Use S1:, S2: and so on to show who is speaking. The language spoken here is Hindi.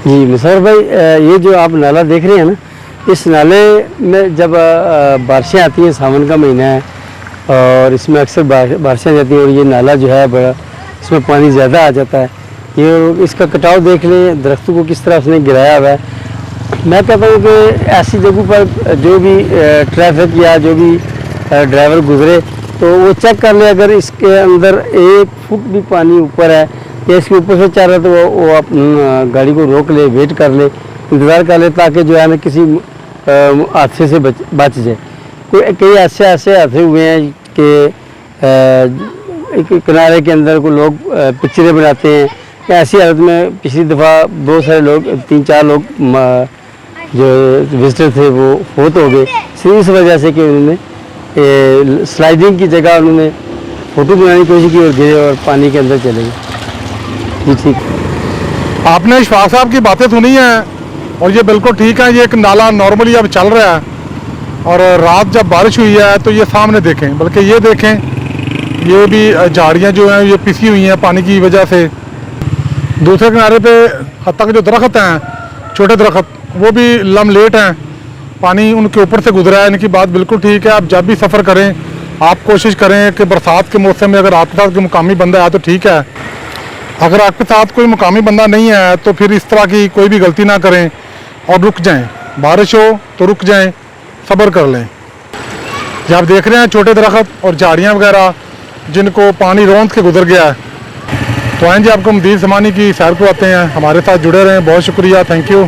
S1: जी मुसर भाई, ये जो आप नाला देख रहे हैं ना, इस नाले में जब बारिशें आती हैं, सावन का महीना है और इसमें अक्सर बारिशें जाती हैं और ये नाला जो है बड़ा, इसमें पानी ज़्यादा आ जाता है। ये इसका कटाव देख लें, दरख्तों को किस तरह उसने गिराया हुआ है। मैं कहता हूँ कि ऐसी जगहों पर जो भी ट्रैफिक या जो भी ड्राइवर गुजरे तो वो चेक कर ले, अगर इसके अंदर 1 फुट भी पानी ऊपर है या इसके ऊपर से चल रहा है तो वो अपनी गाड़ी को रोक ले, वेट कर ले, इंतज़ार कर ले, ताकि जो है ना किसी हादसे से बच जाए। कई ऐसे हादसे हुए हैं कि एक किनारे के अंदर को लोग पिक्चरें बनाते हैं। ऐसी हालत में पिछली दफ़ा बहुत सारे लोग, 3-4 लोग जो विजिटर थे वो फोत हो गए सिर्फ इस वजह से कि उन्होंने स्लाइडिंग की जगह उन्होंने फ़ोटो बनाने की कोशिश की और गिरे और पानी के अंदर चले गए। जी ठीक।
S2: आपने इशफाक साहब की बातें सुनी हैं और ये बिल्कुल ठीक है। ये एक नाला नॉर्मली अब चल रहा है और रात जब बारिश हुई है तो ये सामने देखें, बल्कि ये देखें, ये भी झाड़ियाँ जो हैं ये पिसी हुई हैं पानी की वजह से। दूसरे किनारे पे हद तक जो दरख्त हैं, छोटे दरख्त, वो भी लमलेट हैं, पानी उनके ऊपर से गुजरा है। इनकी बात बिल्कुल ठीक है। आप जब भी सफ़र करें आप कोशिश करें कि बरसात के मौसम में अगर आपके साथ कोई मुकामी बंदा है तो ठीक है, अगर आपके साथ कोई मुकामी बंदा नहीं है तो फिर इस तरह की कोई भी गलती ना करें और रुक जाएं। बारिश हो तो रुक जाएं, सब्र कर लें। जब आप देख रहे हैं छोटे दरख्त और झाड़ियाँ वगैरह जिनको पानी रौंद के गुजर गया है, तो आएँ जी आपको मज़ीद ज़माने की सैर करवाते हैं। हमारे साथ जुड़े रहें, बहुत शुक्रिया, थैंक यू।